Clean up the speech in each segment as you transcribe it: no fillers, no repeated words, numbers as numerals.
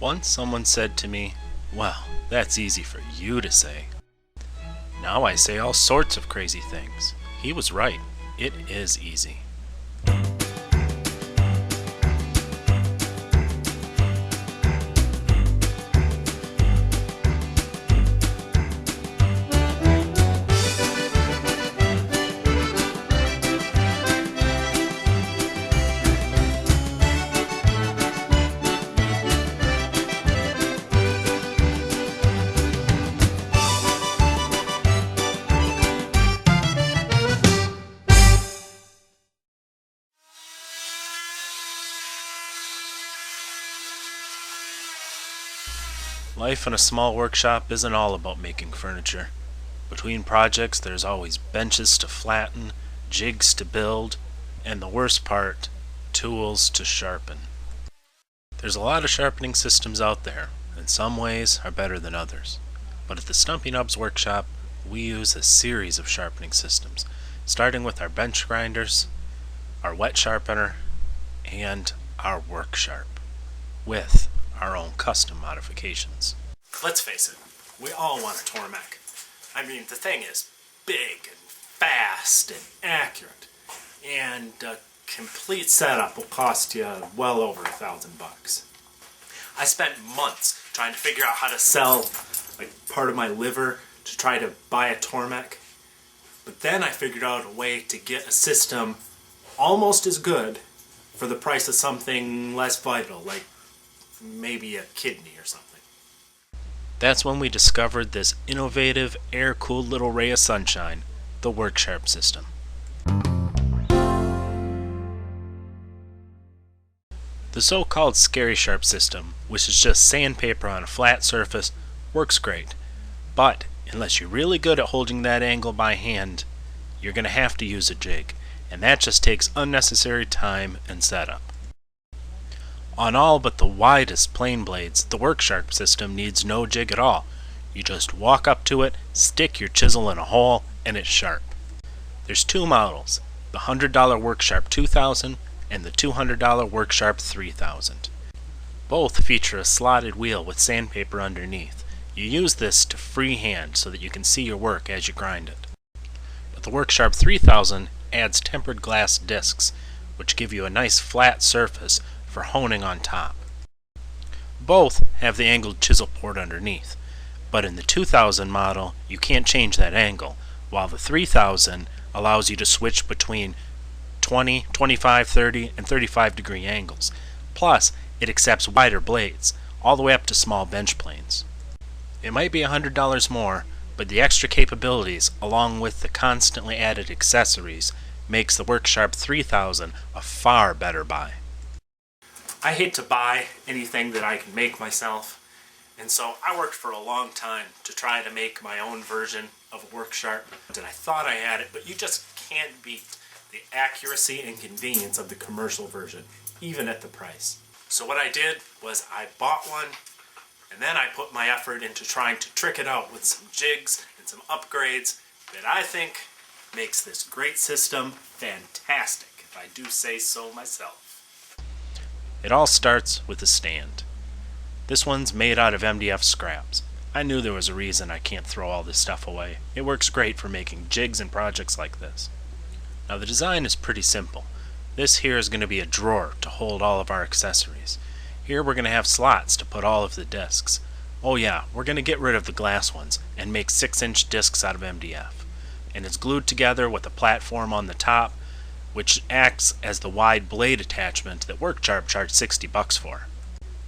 Once someone said to me, "Well, that's easy for you to say." Now I say all sorts of crazy things. He was right. It is easy. Life in a small workshop isn't all about making furniture. Between projects, there's always benches to flatten, jigs to build, and the worst part, tools to sharpen. There's a lot of sharpening systems out there, and some ways are better than others. But at the Stumpy Nubs workshop, we use a series of sharpening systems, starting with our bench grinders, our wet sharpener, and our work sharp, with our own custom modifications. Let's face it, we all want a Tormek. I mean, the thing is big and fast and accurate, and a complete setup will cost you well over $1,000. I spent months trying to figure out how to sell like part of my liver to try to buy a Tormek, but then I figured out a way to get a system almost as good for the price of something less vital, like maybe a kidney or something. That's when we discovered this innovative, air-cooled little ray of sunshine, the WorkSharp system. The so-called Scary Sharp system, which is just sandpaper on a flat surface, works great. But unless you're really good at holding that angle by hand, you're going to have to use a jig, and that just takes unnecessary time and setup. On all but the widest plane blades, the WorkSharp system needs no jig at all. You just walk up to it, stick your chisel in a hole, and it's sharp. There's two models, the $100 WorkSharp 2000 and the $200 WorkSharp 3000. Both feature a slotted wheel with sandpaper underneath. You use this to freehand so that you can see your work as you grind it. But the WorkSharp 3000 adds tempered glass discs, which give you a nice flat surface for honing on top. Both have the angled chisel port underneath, but in the 2000 model you can't change that angle, while the 3000 allows you to switch between 20, 25, 30, and 35 degree angles. Plus, it accepts wider blades, all the way up to small bench planes. It might be $100 more, but the extra capabilities, along with the constantly added accessories, makes the WorkSharp 3000 a far better buy. I hate to buy anything that I can make myself, and so I worked for a long time to try to make my own version of a WorkSharp, and I thought I had it, but you just can't beat the accuracy and convenience of the commercial version, even at the price. So what I did was I bought one, and then I put my effort into trying to trick it out with some jigs and some upgrades that I think makes this great system fantastic, if I do say so myself. It all starts with the stand. This one's made out of MDF scraps. I knew there was a reason I can't throw all this stuff away. It works great for making jigs and projects like this. Now the design is pretty simple. This here is going to be a drawer to hold all of our accessories. Here we're going to have slots to put all of the discs. Oh yeah, we're going to get rid of the glass ones and make 6-inch discs out of MDF. And it's glued together with a platform on the top, which acts as the wide blade attachment that WorkSharp charged $60 for.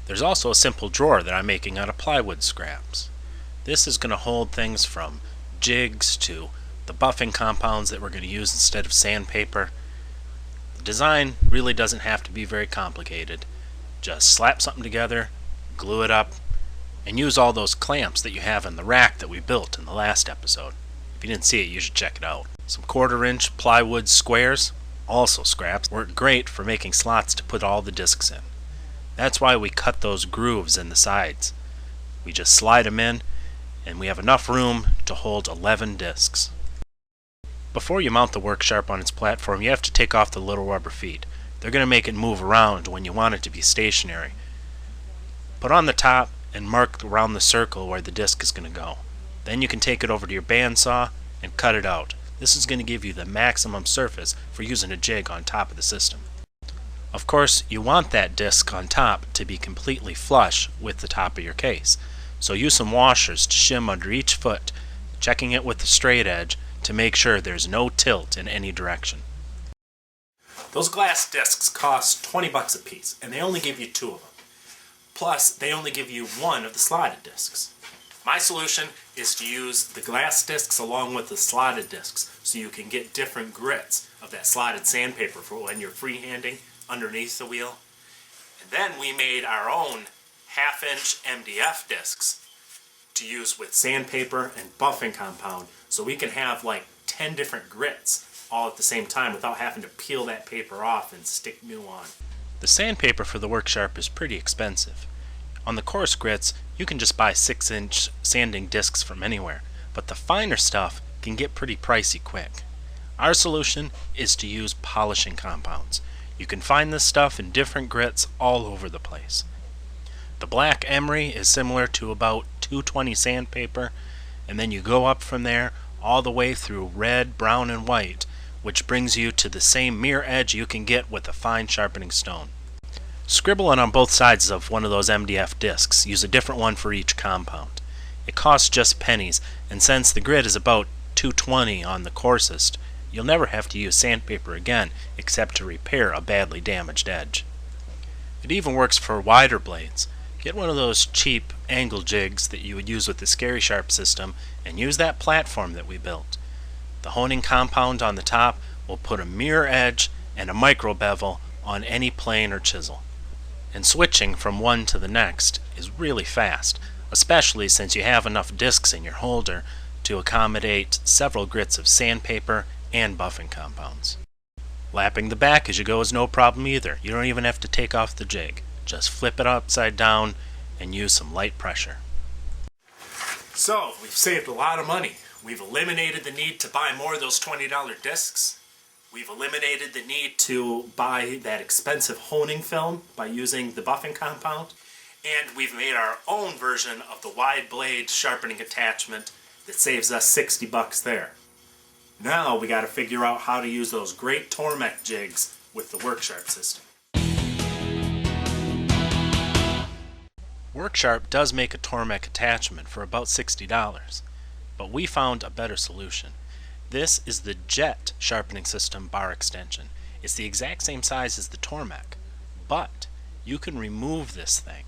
There's also a simple drawer that I'm making out of plywood scraps. This is going to hold things from jigs to the buffing compounds that we're going to use instead of sandpaper. The design really doesn't have to be very complicated. Just slap something together, glue it up, and use all those clamps that you have in the rack that we built in the last episode. If you didn't see it, you should check it out. Some 1/4-inch plywood squares, also scraps, work great for making slots to put all the discs in. That's why we cut those grooves in the sides. We just slide them in, and we have enough room to hold 11 discs. Before you mount the WorkSharp on its platform, you have to take off the little rubber feet. They're going to make it move around when you want it to be stationary. Put on the top and mark around the circle where the disc is going to go. Then you can take it over to your bandsaw and cut it out. This is going to give you the maximum surface for using a jig on top of the system. Of course, you want that disc on top to be completely flush with the top of your case. So use some washers to shim under each foot, checking it with the straight edge to make sure there's no tilt in any direction. Those glass discs cost 20 bucks a piece, and they only give you 2 of them. Plus, they only give you 1 of the slotted discs. My solution is to use the glass discs along with the slotted discs so you can get different grits of that slotted sandpaper for when you're freehanding underneath the wheel. And then we made our own 1/2-inch MDF discs to use with sandpaper and buffing compound so we can have like 10 different grits all at the same time without having to peel that paper off and stick new on. The sandpaper for the Worksharp is pretty expensive. On the coarse grits, you can just buy 6-inch sanding discs from anywhere, but the finer stuff can get pretty pricey quick. Our solution is to use polishing compounds. You can find this stuff in different grits all over the place. The black emery is similar to about 220 sandpaper, and then you go up from there all the way through red, brown, and white, which brings you to the same mirror edge you can get with a fine sharpening stone. Scribble it on both sides of one of those MDF discs. Use a different one for each compound. It costs just pennies, and since the grit is about 220 on the coarsest, you'll never have to use sandpaper again except to repair a badly damaged edge. It even works for wider blades. Get one of those cheap angle jigs that you would use with the Scary Sharp system and use that platform that we built. The honing compound on the top will put a mirror edge and a micro bevel on any plane or chisel. And switching from one to the next is really fast, especially since you have enough discs in your holder to accommodate several grits of sandpaper and buffing compounds. Lapping the back as you go is no problem either. You don't even have to take off the jig. Just flip it upside down and use some light pressure. So, we've saved a lot of money. We've eliminated the need to buy more of those $20 discs. We've eliminated the need to buy that expensive honing film by using the buffing compound. And we've made our own version of the wide blade sharpening attachment that saves us 60 bucks there. Now we got to figure out how to use those great Tormek jigs with the Worksharp system. Worksharp does make a Tormek attachment for about $60, but we found a better solution. This is the Jet sharpening system bar extension. It's the exact same size as the Tormek, but you can remove this thing.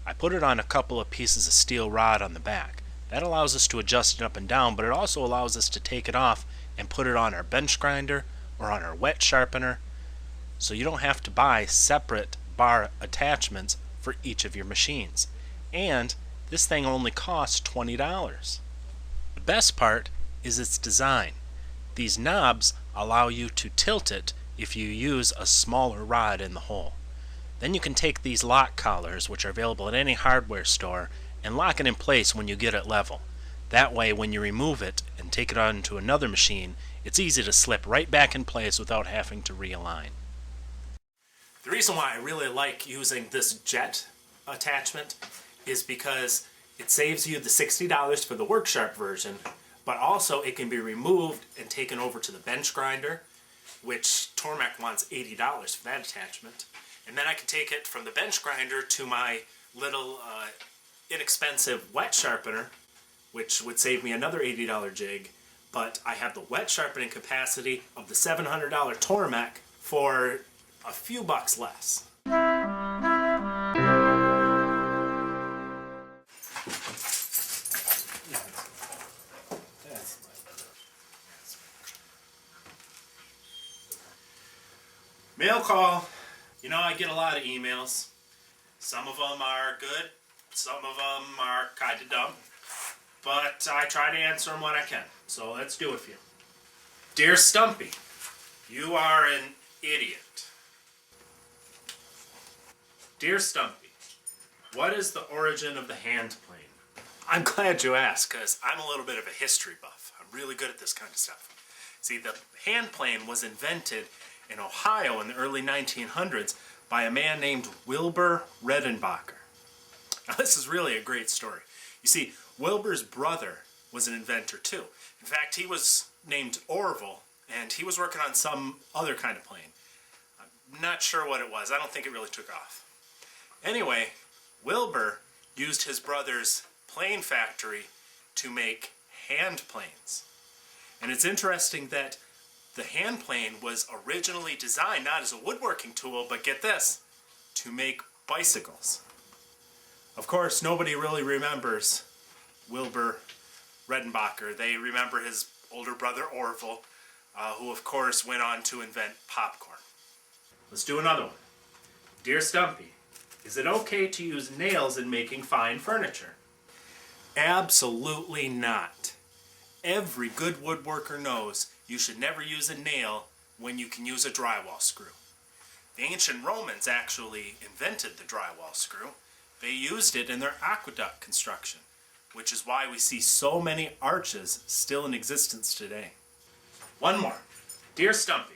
I put it on a couple of pieces of steel rod on the back. That allows us to adjust it up and down, but it also allows us to take it off and put it on our bench grinder or on our wet sharpener, so you don't have to buy separate bar attachments for each of your machines. And this thing only costs $20. The best part is its design. These knobs allow you to tilt it if you use a smaller rod in the hole. Then you can take these lock collars, which are available at any hardware store, and lock it in place when you get it level. That way, when you remove it and take it onto another machine, it's easy to slip right back in place without having to realign. The reason why I really like using this Jet attachment is because it saves you the $60 for the Worksharp version, but also it can be removed and taken over to the bench grinder, which Tormek wants $80 for that attachment. And then I can take it from the bench grinder to my little inexpensive wet sharpener, which would save me another $80 jig, but I have the wet sharpening capacity of the $700 Tormek for a few bucks less. Mail call. You know, I get a lot of emails. Some of them are good, some of them are kind of dumb, but I try to answer them when I can. So let's do it for you. Dear Stumpy, you are an idiot. Dear Stumpy, what is the origin of the hand plane? I'm glad you asked, because I'm a little bit of a history buff. I'm really good at this kind of stuff. See, the hand plane was invented in Ohio in the early 1900s by a man named Wilbur Redenbacher. Now, this is really a great story. You see, Wilbur's brother was an inventor too. In fact, he was named Orville, and he was working on some other kind of plane. I'm not sure what it was. I don't think it really took off. Anyway, Wilbur used his brother's plane factory to make hand planes. And it's interesting that the hand plane was originally designed not as a woodworking tool, but get this, to make bicycles. Of course, nobody really remembers Wilbur Redenbacher. They remember his older brother Orville, who of course went on to invent popcorn. Let's do another one. Dear Stumpy, is it okay to use nails in making fine furniture? Absolutely not. Every good woodworker knows you should never use a nail when you can use a drywall screw. The ancient Romans actually invented the drywall screw. They used it in their aqueduct construction, which is why we see so many arches still in existence today. One more. Dear Stumpy,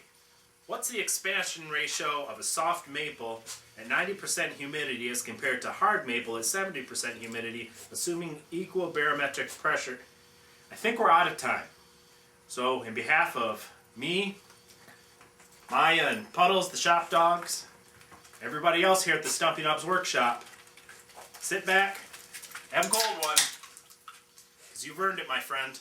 what's the expansion ratio of a soft maple at 90% humidity as compared to hard maple at 70% humidity, assuming equal barometric pressure? I think we're out of time. So, in behalf of me, Maya and Puddles, the shop dogs, everybody else here at the Stumpy Nubs Workshop, sit back, have a cold one, because you've earned it, my friend.